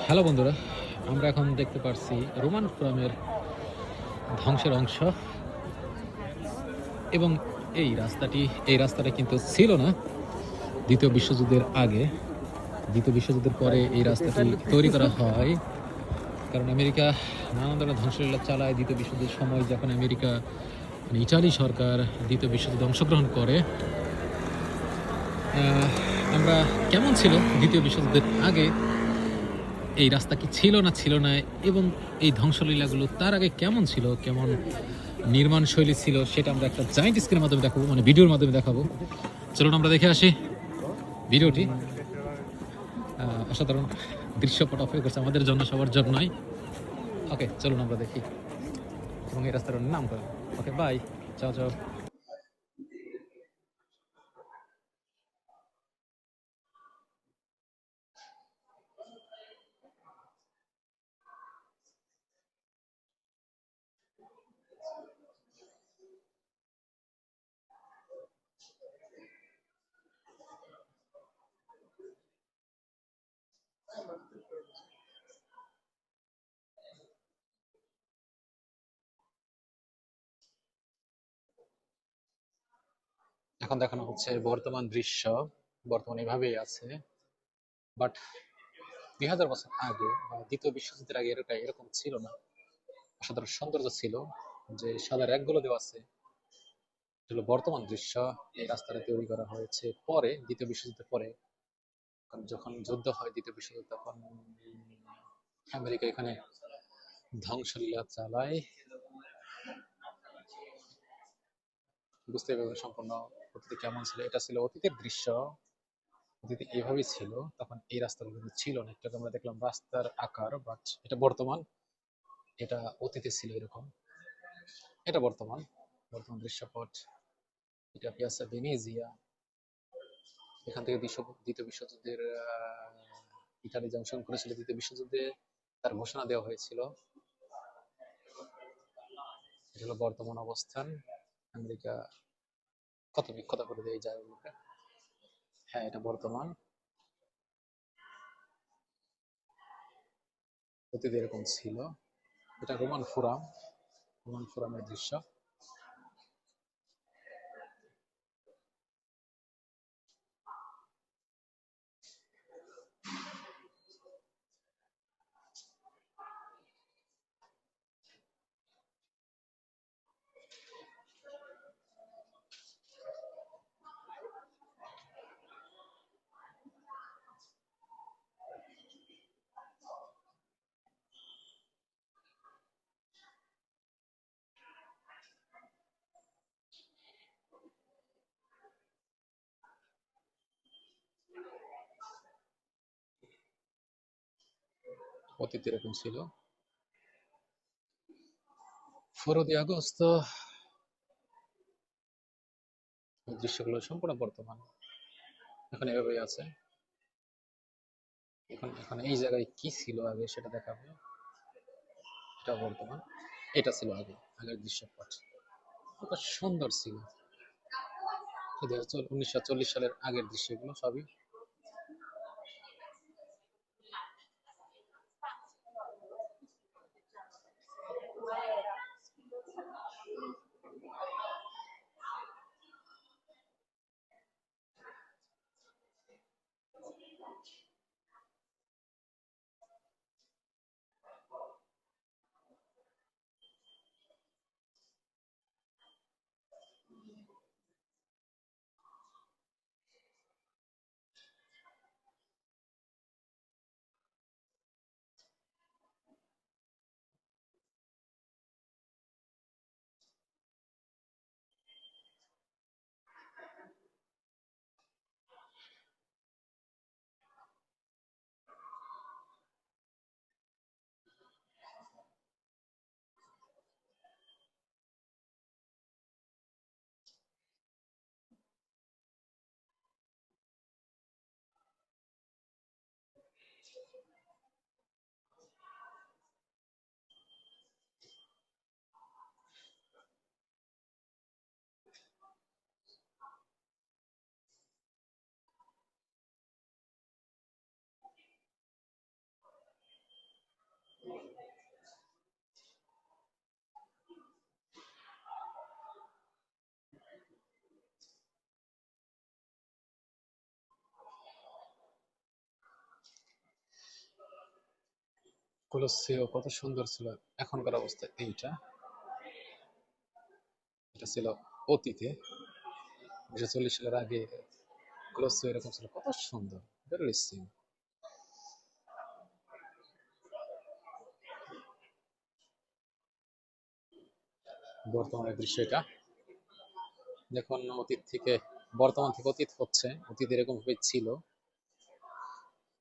Hello বন্ধুরা, আমরা এখন দেখতে পারছি রোমান ফোরামের ধ্বংসের অংশ। এবং এই রাস্তাটা কিন্তু ছিল না দ্বিতীয় বিশ্বযুদ্ধের আগে। দ্বিতীয় বিশ্বযুদ্ধের পরে এই রাস্তাটি তৈরি করা হয়, কারণ আমেরিকা নানান ধরনের ধ্বংসলীলা চালায়। দ্বিতীয় বিশ্বযুদ্ধের সময় যখন আমেরিকা মানে ইটালি সরকার দ্বিতীয় বিশ্বযুদ্ধে অংশগ্রহণ করে, আমরা কেমন ছিল দ্বিতীয় বিশ্বযুদ্ধের আগে, এই রাস্তা কি ছিল না, এবং এই ধ্বংসলীলাগুলো তার আগে কেমন ছিল, কেমন নির্মাণ শৈলী ছিল, সেটা আমরা একটা জায়েন্ট স্ক্রিনের মাধ্যমে দেখাবো, মানে ভিডিওর মাধ্যমে দেখাবো। চলুন আমরা দেখে আসি ভিডিওটি। অসাধারণ দৃশ্যপট অপেক্ষা করছে আমাদের জন্য, সবার জন্যই। ওকে, চলুন আমরা দেখি এবং এই রাস্তার নাম করে। ওকে, বাই, চাও চাও। এখন দেখানো হচ্ছে বর্তমান দৃশ্য। বর্তমানে এভাবেই আছে, বাট 2000 বছর আগে বা দ্বিতীয় বিশ্বযুদ্ধের আগে এরকম ছিল না। অসাধারণ সৌন্দর্য ছিল, যে সাদা র্যাকগুলো দেওয়া আছে, এগুলো বর্তমান দৃশ্য। এই রাস্তাটা তৈরি করা হয়েছে পরে, দ্বিতীয় বিশ্বযুদ্ধের পরে। যখন যুদ্ধ হয় দ্বিতীয় বিশ্বযুদ্ধ, তখন আমেরিকা এখানে ধ্বংসলীলা চালায়। বুঝতে পারবে সম্পূর্ণ অতীতে কেমন ছিল। এটা ছিল অতীতের দৃশ্য, অতীতে এভাবেই ছিল। তখন এই রাস্তাগুলো কিন্তু ছিল না। একটু আমরা দেখলাম রাস্তার আকার, বাট এটা বর্তমান। এটা অতীতে ছিল এরকম, এটা বর্তমান। বর্তমান দৃশ্যপট। এটা পিয়াসা ভেনেজিয়া। এখান থেকে দ্বিতীয় বিশ্বযুদ্ধের ইতালি যে অংশগ্রহণ করেছিল দ্বিতীয় বিশ্বযুদ্ধে, তার ঘোষণা দেওয়া হয়েছিল। এটা হলো বর্তমান অবস্থান। আমেরিকা কত বিক্ষত করে দেয় এই জায়গাগুলোকে। হ্যাঁ, এটা বর্তমান। অতীতে এরকম ছিল। এটা রোমান ফোরাম, রোমান ফোরামের দৃশ্য। অতীতে এরকম ছিল। 4 আগস্ট দৃশ্যগুলো সম্পূর্ণ বর্তমান। এখন এভাবেই আছে। এখন এখন এই জায়গায় কি ছিল আগে সেটা দেখাবো। এটা বর্তমান, এটা ছিল আগে, আগের দৃশ্যপট। কত সুন্দর ছিল। 1940 সালের আগের দৃশ্য এগুলো সবই। কলসিও কত সুন্দর ছিল। এখনকার অবস্থা এইটা, এটা ছিল অতীতে 1940 সালের আগে কলসিও এরকম ছিল, কত সুন্দর, ভেরি সিং। বর্তমানের দৃশ্য এটা, দেখুন অতীত থেকে বর্তমান থেকে অতীত হচ্ছে, অতীত এরকম ভাবে ছিল,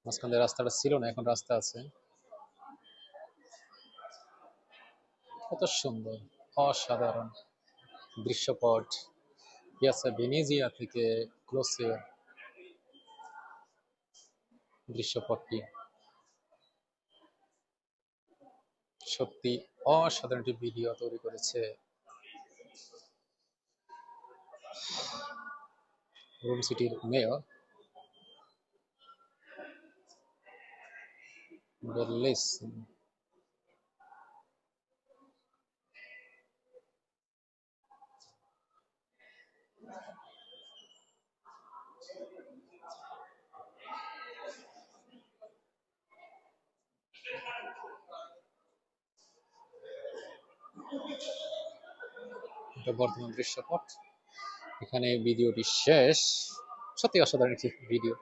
মাঝখান দিয়ে রাস্তাটা ছিল না, এখন রাস্তা আছে, কত সুন্দর, অসাধারণ দৃশ্যপট। পিয়াসা ভেনেজিয়া থেকে ক্লোসিও দৃশ্যপটটি সত্যি অসাধারণ একটি ভিডিও তৈরি করেছে রোম সিটির মেয়র বেরলেসি। এটা বর্তমান দৃশ্যপট, এখানে ভিডিওটি শেষ। সত্যি অসাধারণ একটি ভিডিও।